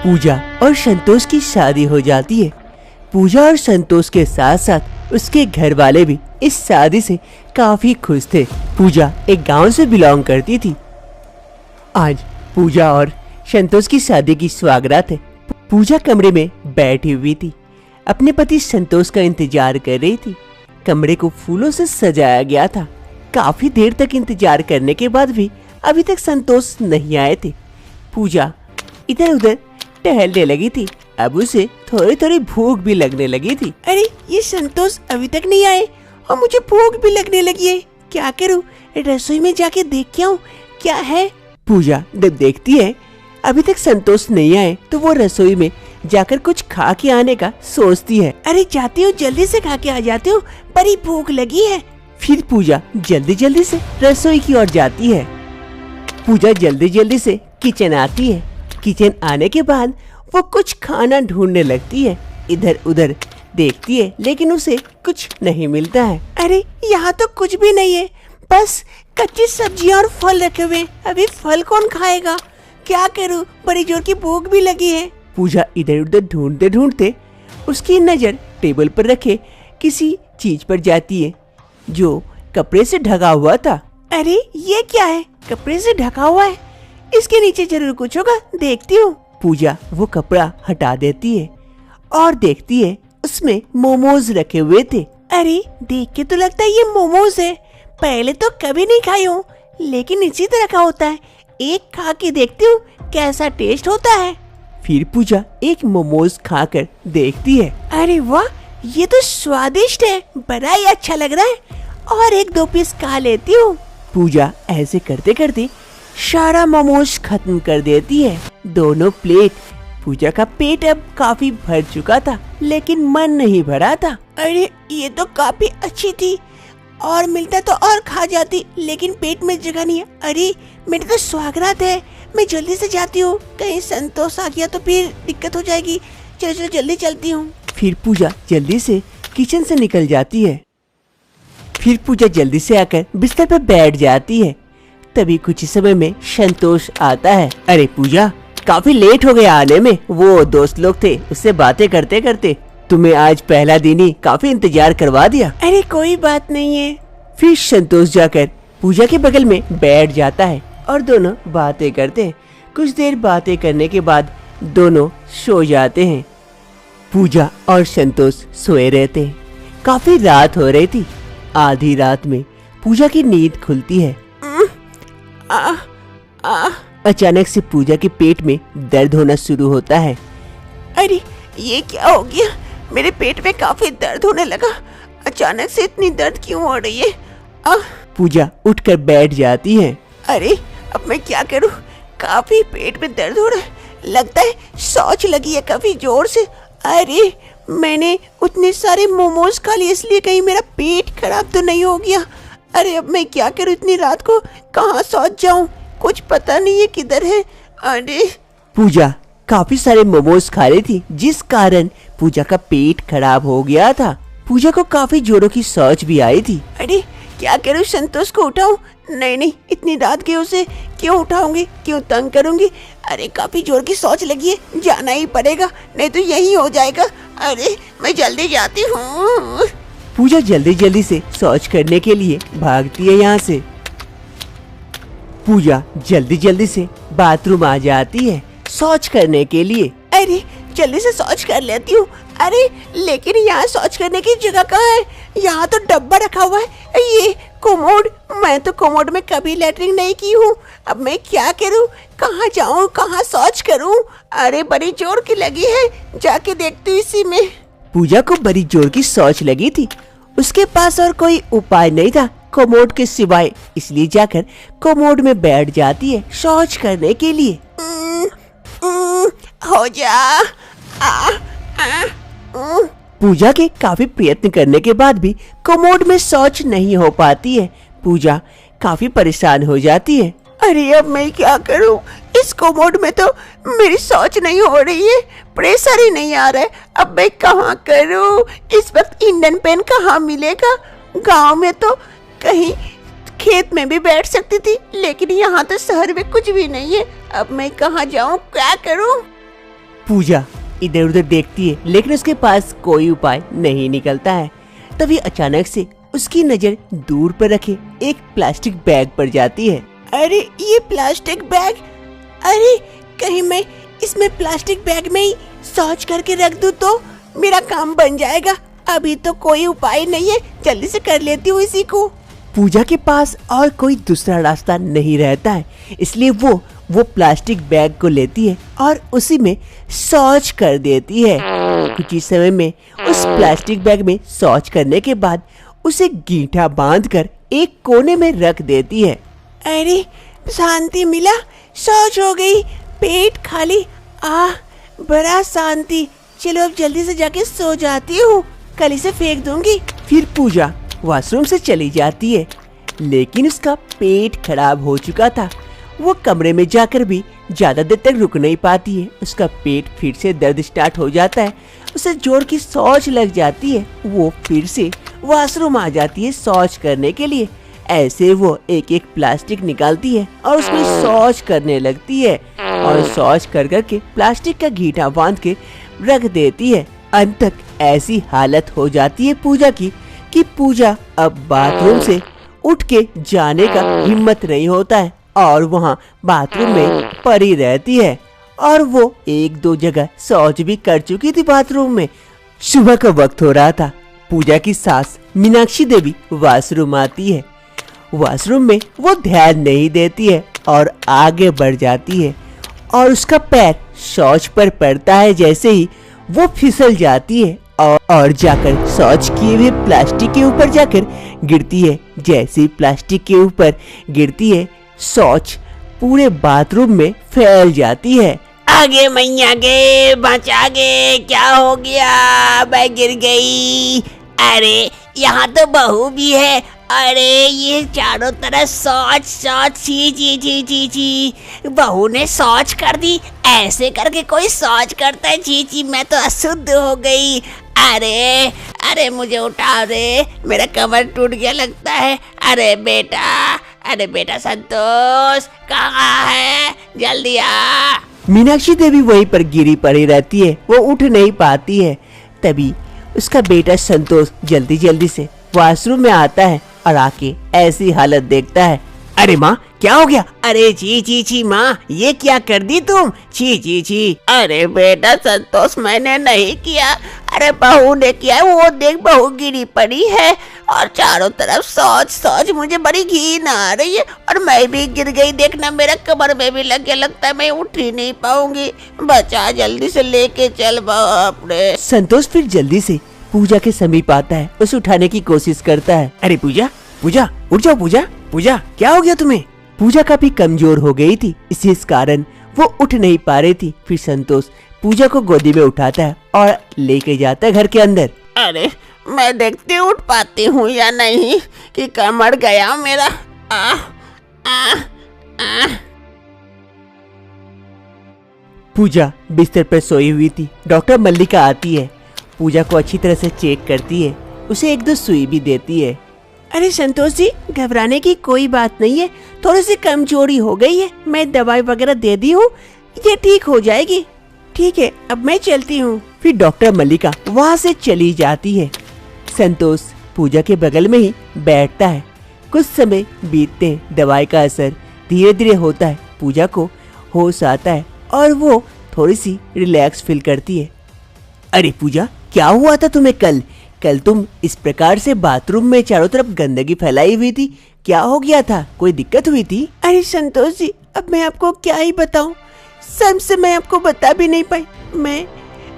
पूजा और संतोष की शादी हो जाती है। पूजा और संतोष के साथ साथ उसके घर वाले भी इस शादी से काफी खुश थे। पूजा एक गांव से बिलोंग करती थी। आज पूजा और संतोष की शादी की स्वागत है। पूजा कमरे में बैठी हुई थी, अपने पति संतोष का इंतजार कर रही थी। कमरे को फूलों से सजाया गया था। काफी देर तक इंतजार करने के बाद भी अभी तक संतोष नहीं आए थे। पूजा इधर उधर टहलने लगी थी। अब उसे थोड़ी थोड़ी भूख भी लगने लगी थी। अरे ये संतोष अभी तक नहीं आए और मुझे भूख भी लगने लगी है। क्या करूं? रसोई में जाके देख के आऊं क्या है। पूजा जब देखती है अभी तक संतोष नहीं आए तो वो रसोई में जाकर कुछ खा के आने का सोचती है। अरे जाती हूँ, जल्दी से खा के आ जाती हूँ, बड़ी भूख लगी है। फिर पूजा जल्दी जल्दी से रसोई की ओर जाती है। पूजा जल्दी जल्दी से किचन आती है। किचन आने के बाद वो कुछ खाना ढूंढने लगती है। इधर उधर देखती है लेकिन उसे कुछ नहीं मिलता है। अरे यहाँ तो कुछ भी नहीं है, बस कच्ची सब्जियाँ और फल रखे हुए। अभी फल कौन खाएगा? क्या करूँ, बड़ी जोर की भूख भी लगी है। पूजा इधर उधर ढूंढते ढूंढते उसकी नजर टेबल पर रखे किसी चीज पर जाती है जो कपड़े से ढका हुआ था। अरे ये क्या है? कपड़े से ढका हुआ है, इसके नीचे जरूर कुछ होगा, देखती हूँ। पूजा वो कपड़ा हटा देती है और देखती है उसमें मोमोज रखे हुए थे। अरे देख के तो लगता है ये मोमोज है। पहले तो कभी नहीं खाई हूँ, लेकिन इसी तरह का होता है। एक खा के देखती हूँ कैसा टेस्ट होता है। फिर पूजा एक मोमोज खाकर देखती है। अरे वाह, ये तो स्वादिष्ट है, बड़ा ही अच्छा लग रहा है। और एक दो पीस खा लेती हूँ। पूजा ऐसे करते करते सारा मोमोज खत्म कर देती है, दोनों प्लेट। पूजा का पेट अब काफी भर चुका था लेकिन मन नहीं भरा था। अरे ये तो काफी अच्छी थी, और मिलता तो और खा जाती, लेकिन पेट में जगह नहीं है। अरे मेरे तो स्वागत है, मैं जल्दी से जाती हूँ, कहीं संतोष आ गया तो फिर दिक्कत हो जाएगी। चलो चलो जल्दी चलती हूँ। फिर पूजा जल्दी से किचन से निकल जाती है। फिर पूजा जल्दी से आकर बिस्तर पर बैठ जाती है। तभी कुछ ही समय में संतोष आता है। अरे पूजा, काफी लेट हो गया आने में। वो दोस्त लोग थे, उससे बातें करते करते तुम्हें आज पहला दिन ही काफी इंतजार करवा दिया। अरे कोई बात नहीं है। फिर संतोष जाकर पूजा के बगल में बैठ जाता है और दोनों बातें करते हैं। कुछ देर बातें करने के बाद दोनों सो जाते हैं। पूजा और संतोष सोए रहते हैं। काफी रात हो रही थी। आधी रात में पूजा की नींद खुलती है। अचानक से पूजा के पेट में दर्द होना शुरू होता है। अरे ये क्या हो गया? मेरे पेट में काफी दर्द होने लगा। अचानक से इतनी दर्द क्यों हो रही है? पूजा उठकर बैठ जाती है। अरे अब मैं क्या करूं? काफी पेट में दर्द हो रहा है, लगता है शौच लगी है काफी जोर से। अरे मैंने उतने सारे मोमोज खा लिए, इसलिए कहीं मेरा पेट खराब तो नहीं हो गया। अरे अब मैं क्या करूं? इतनी रात को कहाँ शौच जाऊं? कुछ पता नहीं है किधर है। अरे पूजा काफी सारे मोमोज खा रही थी जिस कारण पूजा का पेट खराब हो गया था। पूजा को काफी जोरों की शौच भी आई थी। अरे क्या करूं? संतोष को उठाऊं? नहीं, इतनी रात के उसे क्यों उठाऊंगी, क्यों तंग करूंगी। अरे काफी जोर की शौच लगी है, जाना ही पड़ेगा, नहीं तो यही हो जाएगा। अरे मैं जल्दी जाती हूँ। पूजा जल्दी जल्दी से शौच करने के लिए भागती है यहाँ से। पूजा जल्दी जल्दी से बाथरूम आ जाती है शौच करने के लिए। अरे जल्दी से शौच कर लेती हूँ। अरे लेकिन यहाँ शौच करने की जगह कहाँ है? यहाँ तो डब्बा रखा हुआ है, ये कोमोड। मैं तो कोमोड में कभी लैट्रिन नहीं की हूँ। अब मैं क्या करूँ? कहाँ जाऊँ, कहाँ शौच करूँ? अरे बड़ी जोर की लगी है, जाके देखती हूँ इसी में। पूजा को बड़ी जोर की शौच लगी थी। उसके पास और कोई उपाय नहीं था कोमोड के सिवाय, इसलिए जाकर कोमोड में बैठ जाती है शौच करने के लिए। हो जा। पूजा के काफी प्रयत्न करने के बाद भी कोमोड में शौच नहीं हो पाती है। पूजा काफी परेशान हो जाती है। अरे अब मैं क्या करूं? इस कोमोड में तो मेरी शौच नहीं हो रही है, प्रेशर ही नहीं आ रहा है। अब मैं कहाँ करूं? इस वक्त इंडियन पेन कहाँ मिलेगा? गांव में तो कहीं खेत में भी बैठ सकती थी, लेकिन यहाँ तो शहर में कुछ भी नहीं है। अब मैं कहाँ जाऊँ, क्या करूँ? पूजा इधर उधर देखती है लेकिन उसके पास कोई उपाय नहीं निकलता है। तभी अचानक से उसकी नजर दूर पर रखे एक प्लास्टिक बैग पर जाती है। अरे ये प्लास्टिक बैग, अरे कहीं मैं इसमें प्लास्टिक बैग में ही शौच करके रख दूं तो मेरा काम बन जाएगा। अभी तो कोई उपाय नहीं है, जल्दी से कर लेती हूँ इसी को। पूजा के पास और कोई दूसरा रास्ता नहीं रहता है, इसलिए वो प्लास्टिक बैग को लेती है और उसी में शौच कर देती है। कुछ ही समय में उस प्लास्टिक बैग में शौच करने के बाद उसे गींठा बांधकर एक कोने में रख देती है। अरे शांति मिला, शौच हो गई, पेट खाली, बड़ा शांति। चलो अब जल्दी से जाके सो जाती हूँ, कल इसे फेंक दूंगी। फिर पूजा वॉशरूम से चली जाती है लेकिन उसका पेट खराब हो चुका था। वो कमरे में जाकर भी ज्यादा देर तक रुक नहीं पाती है। उसका पेट फिर से दर्द स्टार्ट हो जाता है, उसे जोर की शौच लग जाती है। वो फिर से वॉशरूम आ जाती है शौच करने के लिए। ऐसे वो एक एक प्लास्टिक निकालती है और उसमें शौच करने लगती है और शौच कर करके प्लास्टिक का गीठा बांध के रख देती है। अंत तक ऐसी हालत हो जाती है पूजा की कि पूजा अब बाथरूम से उठ के जाने का हिम्मत नहीं होता है और वहाँ बाथरूम में पड़ी रहती है। और वो एक दो जगह शौच भी कर चुकी थी बाथरूम में। सुबह का वक्त हो रहा था। पूजा की सास मीनाक्षी देवी वॉशरूम आती है। वॉशरूम में वो ध्यान नहीं देती है और आगे बढ़ जाती है और उसका पैर शौच पर पड़ता है। जैसे ही वो फिसल जाती है और जाकर शौच किए हुए प्लास्टिक के ऊपर जाकर गिरती है। जैसे ही प्लास्टिक के ऊपर गिरती है शौच पूरे बाथरूम में फैल जाती है। आगे मैया गे, बचा गे, क्या हो गया, मैं गिर गई। अरे यहाँ तो बहू भी है। अरे ये चारों तरफ शौच शौच, छी छी छी छी छी। बहू ने शौच कर दी, ऐसे करके कोई शौच करता है? छी छी, मैं तो अशुद्ध हो गई। अरे अरे मुझे उठा रे, मेरा कमर टूट गया लगता है। अरे बेटा संतोष कहाँ है, जल्दी आ। मीनाक्षी देवी वहीं पर गिरी पड़ी रहती है, वो उठ नहीं पाती है। तभी उसका बेटा संतोष जल्दी जल्दी से वॉशरूम में आता है और आके ऐसी हालत देखता है। अरे माँ क्या हो गया? अरे छी छी छी माँ, ये क्या कर दी तुम? छी छी छी। अरे बेटा संतोष, मैंने नहीं किया, अरे बहू ने किया। वो देख बहू गिरी पड़ी है और चारों तरफ शौच शौच, मुझे बड़ी घिन आ रही है और मैं भी गिर गई। देखना मेरा कमर में भी लग गया, लगता है मैं उठ ही नहीं पाऊंगी। बचा, जल्दी से लेके चल। बाप रे। संतोष फिर जल्दी से पूजा के समीप आता है, उसे उठाने की कोशिश करता है। अरे पूजा उठ जाओ। पूजा क्या हो गया तुम्हें? पूजा काफी कमजोर हो गई थी, इसी कारण वो उठ नहीं पा रही थी। फिर संतोष पूजा को गोदी में उठाता है और लेके जाता है घर के अंदर। अरे मैं देखती उठ पाती हूँ या नहीं कि कमर गया मेरा। पूजा बिस्तर पर सोई हुई थी। डॉक्टर मल्लिका आती है, पूजा को अच्छी तरह से चेक करती है, उसे एक दो सुई भी देती है। अरे संतोष जी, घबराने की कोई बात नहीं है, थोड़ी सी कमजोरी हो गई है, मैं दवाई वगैरह दे दी हूँ, ये ठीक हो जाएगी। ठीक है, अब मैं चलती हूँ। फिर डॉक्टर मल्लिका वहाँ से चली जाती है। संतोष पूजा के बगल में ही बैठता है। कुछ समय बीतते दवाई का असर धीरे धीरे होता है। पूजा को होश आता है और वो थोड़ी सी रिलैक्स फील करती है। अरे पूजा, क्या हुआ था तुम्हें कल तुम इस प्रकार से बाथरूम में चारों तरफ गंदगी फैलाई हुई थी, क्या हो गया था? कोई दिक्कत हुई थी? अरे संतोष जी, अब मैं आपको क्या ही बताऊं, सबसे मैं आपको बता भी नहीं पाई। मैं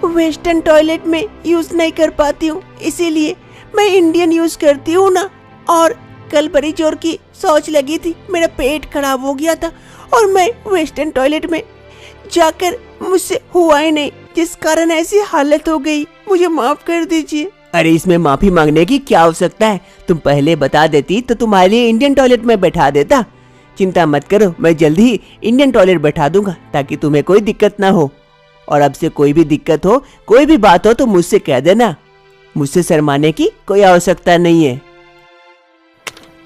वेस्टर्न टॉयलेट में यूज नहीं कर पाती हूँ, इसीलिए मैं इंडियन यूज करती हूँ ना। और कल बड़ी जोर की शौच लगी थी, मेरा पेट खराब हो गया था और मैं वेस्टर्न टॉयलेट में जाकर मुझसे हुआ ही नहीं, जिस कारण ऐसी हालत हो गई। मुझे माफ कर दीजिए। अरे इसमें माफी मांगने की क्या आवश्यकता है? तुम पहले बता देती तो तुम्हारे लिए इंडियन टॉयलेट में बैठा देता। चिंता मत करो, मैं जल्दी ही इंडियन टॉयलेट बैठा दूंगा ताकि तुम्हें कोई दिक्कत ना हो। और अब से कोई भी दिक्कत हो, कोई भी बात हो तो मुझसे कह देना, मुझसे शर्माने की कोई आवश्यकता नहीं है।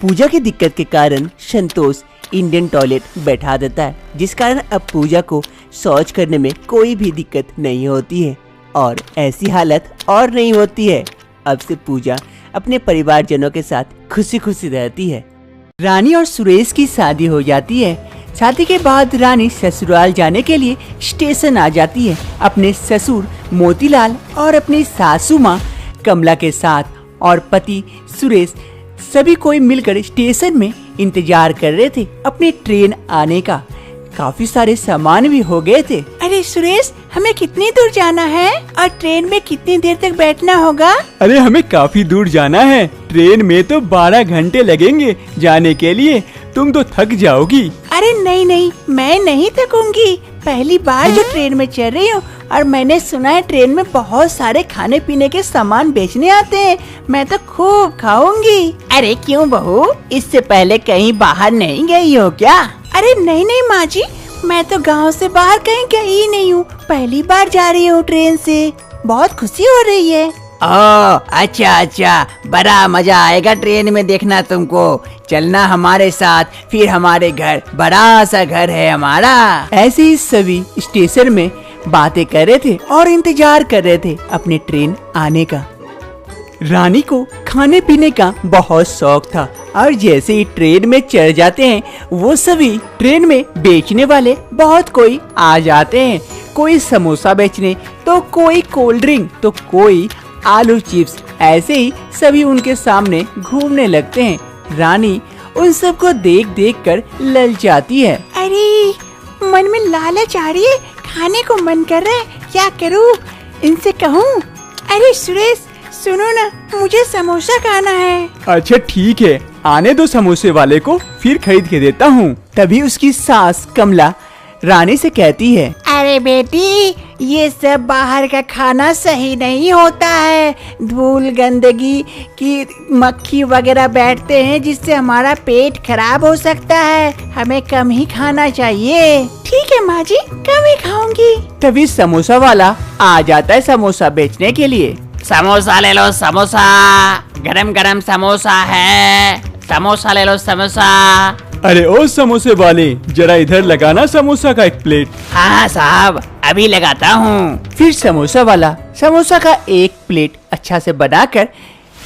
पूजा की दिक्कत के कारण संतोष इंडियन टॉयलेट बैठा देता है, जिस कारण अब पूजा को शौच करने में कोई भी दिक्कत नहीं होती है और ऐसी हालत और नहीं होती है। अब से पूजा अपने परिवारजनों के साथ खुशी खुशी रहती है। रानी और सुरेश की शादी हो जाती है। शादी के बाद रानी ससुराल जाने के लिए स्टेशन आ जाती है अपने ससुर मोतीलाल और अपनी सासू माँ कमला के साथ, और पति सुरेश सभी कोई मिलकर स्टेशन में इंतजार कर रहे थे अपनी ट्रेन आने का। काफी सारे सामान भी हो गए थे। अरे सुरेश, हमें कितनी दूर जाना है और ट्रेन में कितनी देर तक बैठना होगा? अरे हमें काफी दूर जाना है, ट्रेन में तो 12 घंटे लगेंगे जाने के लिए, तुम तो थक जाओगी। अरे नहीं नहीं, मैं नहीं थकूंगी। पहली बार जो ट्रेन में चल रही हूँ और मैंने सुना है ट्रेन में बहुत सारे खाने पीने के सामान बेचने आते हैं, मैं तो खूब खाऊंगी। अरे क्यों बहू, इससे पहले कहीं बाहर नहीं गई हो क्या? अरे नहीं नहीं माँ जी, मैं तो गांव से बाहर कहीं गई ही नहीं हूँ, पहली बार जा रही हूँ ट्रेन से। बहुत खुशी हो रही है। ओह अच्छा अच्छा, बड़ा मजा आएगा ट्रेन में देखना तुमको। चलना हमारे साथ, फिर हमारे घर, बड़ा सा घर है हमारा। ऐसे ही सभी स्टेशन में बातें कर रहे थे और इंतजार कर रहे थे अपने ट्रेन आने का। रानी को खाने पीने का बहुत शौक था और जैसे ही ट्रेन में चढ़ जाते हैं वो सभी ट्रेन में बेचने वाले बहुत कोई आ जाते हैं। कोई समोसा बेचने, तो कोई कोल्ड ड्रिंक, तो कोई आलू चिप्स। ऐसे ही सभी उनके सामने घूमने लगते हैं। रानी उन सबको देख देख कर ललचाती है। अरे मन में लालच आ रही है, खाने को मन कर रहा है, क्या करूँ? इनसे कहूँ? अरे सुरेश सुनो ना, मुझे समोसा खाना है। अच्छा ठीक है, आने दो समोसे वाले को, फिर खरीद के देता हूँ। तभी उसकी सास कमला रानी से कहती है, अरे बेटी, ये सब बाहर का खाना सही नहीं होता है। धूल गंदगी की मक्खी वगैरह बैठते हैं जिससे हमारा पेट खराब हो सकता है। हमें कम ही खाना चाहिए। ठीक है माँ जी, कम ही खाऊंगी। तभी समोसा वाला आ जाता है समोसा बेचने के लिए। समोसा ले लो समोसा, गरम गरम समोसा है, समोसा ले लो समोसा। अरे ओ समोसे वाले, जरा इधर लगाना समोसा का एक प्लेट। हाँ साहब, अभी लगाता हूँ। फिर समोसा वाला समोसा का एक प्लेट अच्छा से बनाकर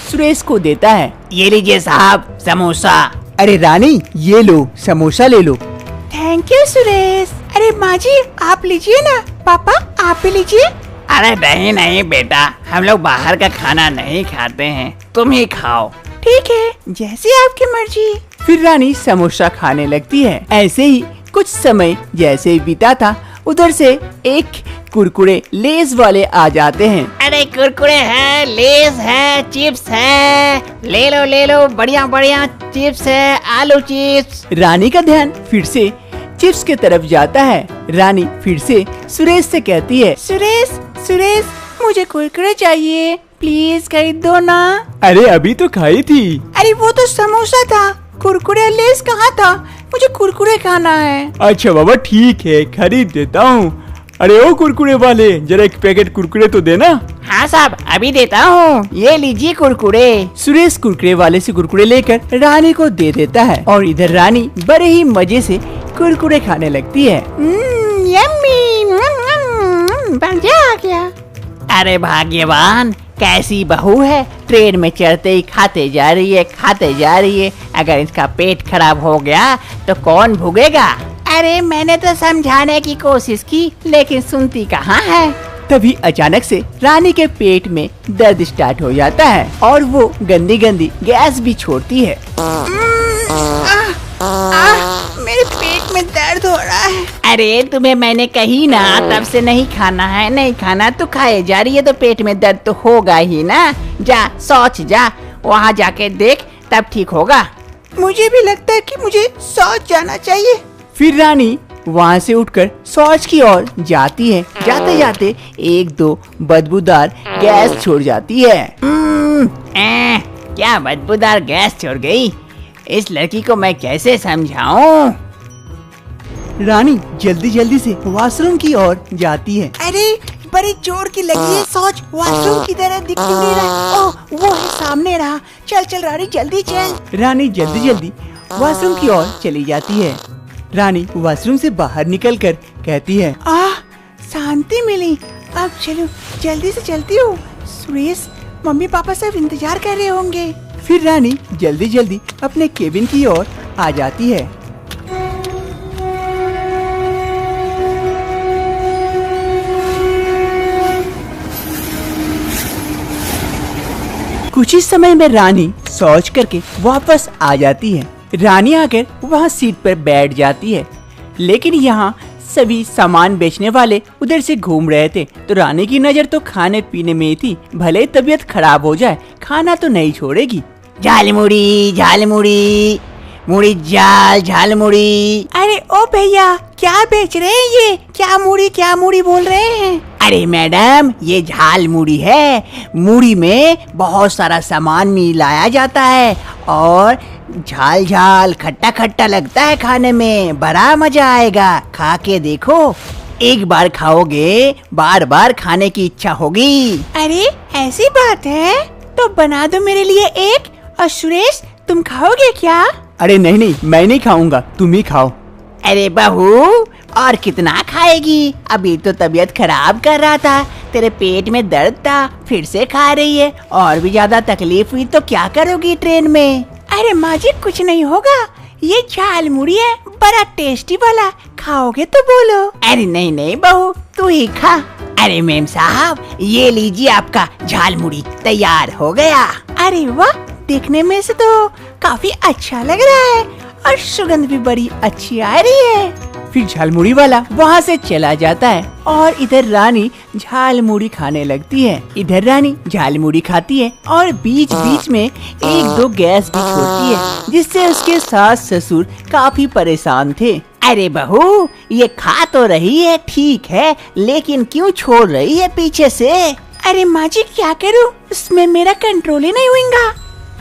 सुरेश को देता है। ये लीजिए साहब समोसा। अरे रानी, ये लो समोसा ले लो। Thank you Suresh. अरे माँ जी आप लीजिए ना। पापा आप भी लीजिए। अरे नहीं नहीं बेटा, हम लोग बाहर का खाना नहीं खाते हैं, तुम ही खाओ। ठीक है, जैसी आपकी मर्जी। फिर रानी समोसा खाने लगती है। ऐसे ही कुछ समय जैसे ही बीता था, उधर से एक कुरकुरे लेस वाले आ जाते हैं। अरे कुरकुरे है, लेस है, चिप्स है, ले लो बढ़िया बढ़िया चिप्स है, आलू चिप्स। रानी का ध्यान फिर से चिप्स की तरफ जाता है। रानी फिर से सुरेश से कहती है, सुरेश सुरेश, मुझे कुरकुरे चाहिए, प्लीज खरीद दो ना। अरे अभी तो खाई थी। अरे वो तो समोसा था, कुरकुरे लेस कहाँ था? मुझे कुरकुरे खाना है। अच्छा बाबा ठीक है, खरीद देता हूँ। अरे ओ कुरकुरे वाले, जरा एक पैकेट कुरकुरे तो देना। हाँ साहब, अभी देता हूँ, ये लीजिए कुरकुरे। सुरेश कुरकुरे वाले से कुरकुरे लेकर रानी को दे देता है और इधर रानी बड़े ही मजे से कुरकुरे खाने लगती है। यम्मी, मजा आ गया। अरे भाग्यवान, कैसी बहू है, ट्रेन में चढ़ते ही खाते जा रही है, खाते जा रही है। अगर इसका पेट खराब हो गया तो कौन भुगेगा? अरे मैंने तो समझाने की कोशिश की, लेकिन सुनती कहाँ है। तभी अचानक से रानी के पेट में दर्द स्टार्ट हो जाता है और वो गंदी गंदी गैस भी छोड़ती है। मेरे पेट में दर्द हो रहा है। अरे तुम्हें मैंने कही ना, तब से नहीं खाना है, नहीं खाना तो खाए जा रही है, तो पेट में दर्द तो होगा ही ना। जा शौच जा, वहाँ जाके देख, तब ठीक होगा। मुझे भी लगता है कि मुझे शौच जाना चाहिए। फिर रानी वहाँ से उठकर शौच की ओर जाती है। जाते जाते एक दो बदबूदार गैस छोड़ जाती है। क्या बदबूदार गैस छोड़ गई? इस लड़की को मैं कैसे समझाऊं? रानी जल्दी जल्दी से वॉशरूम की ओर जाती है। अरे बड़ी जोर की लगी है सोच, वॉशरूम की तरह दिख क्यों नहीं रहा? ओह, वो है सामने रहा। चल चल रानी जल्दी चल। रानी जल्दी जल्दी वॉशरूम की ओर चली जाती है। रानी वॉशरूम से बाहर निकलकर कहती है, शांति मिली। अब चलो जल्दी से चलती हूँ। सुरेश, मम्मी पापा सब इंतजार कर रहे होंगे। फिर रानी जल्दी जल्दी अपने केबिन की ओर आ जाती है। कुछ ही समय में रानी शौच करके वापस आ जाती है। रानी आकर वहाँ सीट पर बैठ जाती है, लेकिन यहाँ सभी सामान बेचने वाले उधर से घूम रहे थे, तो रानी की नजर तो खाने पीने में ही थी। भले तबीयत खराब हो जाए, खाना तो नहीं छोड़ेगी। झालमुड़ी झालमुड़ी, मुड़ी झाल झालमुड़ी। अरे ओ भैया, क्या बेच रहे हैं ये? क्या मुड़ी बोल रहे हैं? अरे मैडम, ये झाल मुड़ी है। मुड़ी में बहुत सारा सामान मिलाया जाता है और झाल झाल खट्टा खट्टा लगता है खाने में। बड़ा मजा आएगा, खा के देखो। एक बार खाओगे बार बार खाने की इच्छा होगी। अरे ऐसी बात है तो बना दो मेरे लिए एक। और सुरेश, तुम खाओगे क्या? अरे नहीं, मैं नहीं खाऊंगा, तुम ही खाओ। अरे बहू, और कितना खाएगी? अभी तो तबीयत खराब कर रहा था, तेरे पेट में दर्द था, फिर से खा रही है। और भी ज्यादा तकलीफ हुई तो क्या करोगी ट्रेन में? अरे माँ जी, कुछ नहीं होगा। ये झाल मुड़ी है, बड़ा टेस्टी वाला। खाओगे तो बोलो। अरे नहीं बहू, तू ही खा। अरे मेम साहब, ये लीजिए आपका झाल मुड़ी तैयार हो गया। अरे वाह, देखने में से तो काफी अच्छा लग रहा है और सुगंध भी बड़ी अच्छी आ रही है। फिर झालमुड़ी वाला वहाँ से चला जाता है और इधर रानी झालमुड़ी खाने लगती है। इधर रानी झालमुड़ी खाती है और बीच बीच में एक दो गैस भी छोड़ती है, जिससे उसके सास ससुर काफी परेशान थे। अरे बहू, ये खा तो रही है ठीक है, लेकिन क्यों छोड़ रही है पीछे से? अरे माँ जी, क्या करूँ, उसमें मेरा कंट्रोल ही नहीं होगा।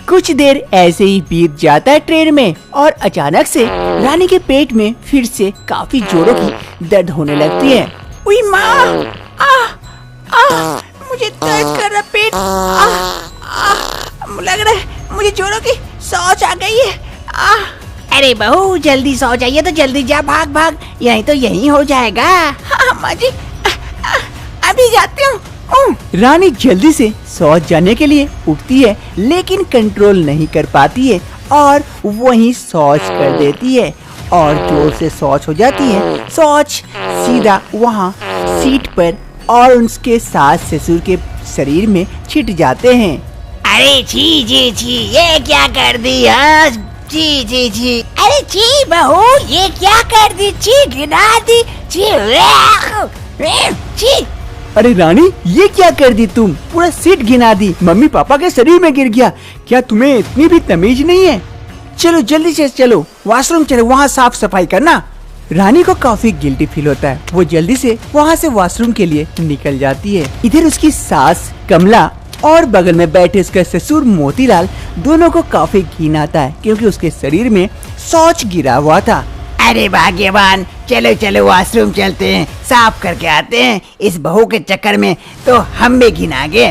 कुछ देर ऐसे ही बीत जाता है ट्रेन में और अचानक से रानी के पेट में फिर से काफी जोरों की दर्द होने लगती है। उई माँ, मुझे दर्द कर रहा पेट। लग रहा है मुझे जोरों की शौच आ गई है। अरे बहू, जल्दी सो जाइए तो जल्दी जा, भाग भाग, यही तो यही हो जाएगा। हाँ माँ जी, अभी जाती हूँ। रानी जल्दी से शौच जाने के लिए उठती है, लेकिन कंट्रोल नहीं कर पाती है और वहीं शौच कर देती है और जोर से शौच हो जाती है। शौच सीधा वहाँ सीट पर और उसके सास ससुर के शरीर में छिट जाते हैं। अरे छी जी छी, ये क्या कर दी? जी जी जी, अरे छी बहू, ये क्या कर दी? छी गिरा दी, छी। अरे रानी, ये क्या कर दी तुम? पूरा सीट गिना दी, मम्मी पापा के शरीर में गिर गया। क्या तुम्हें इतनी भी तमीज नहीं है? चलो जल्दी से चलो, वॉशरूम चलो, वहाँ साफ सफाई करना। रानी को काफी गिल्टी फील होता है, वो जल्दी से वहाँ से वॉशरूम के लिए निकल जाती है। इधर उसकी सास कमला और बगल में बैठे उसका ससुर मोतीलाल दोनों को काफी घिन आता है, क्योंकि उसके शरीर में शौच गिरा हुआ था। अरे भाग्यवान, चलो चलो वॉशरूम चलते हैं, साफ करके आते हैं। इस बहू के चक्कर में तो हम भी घिना गए।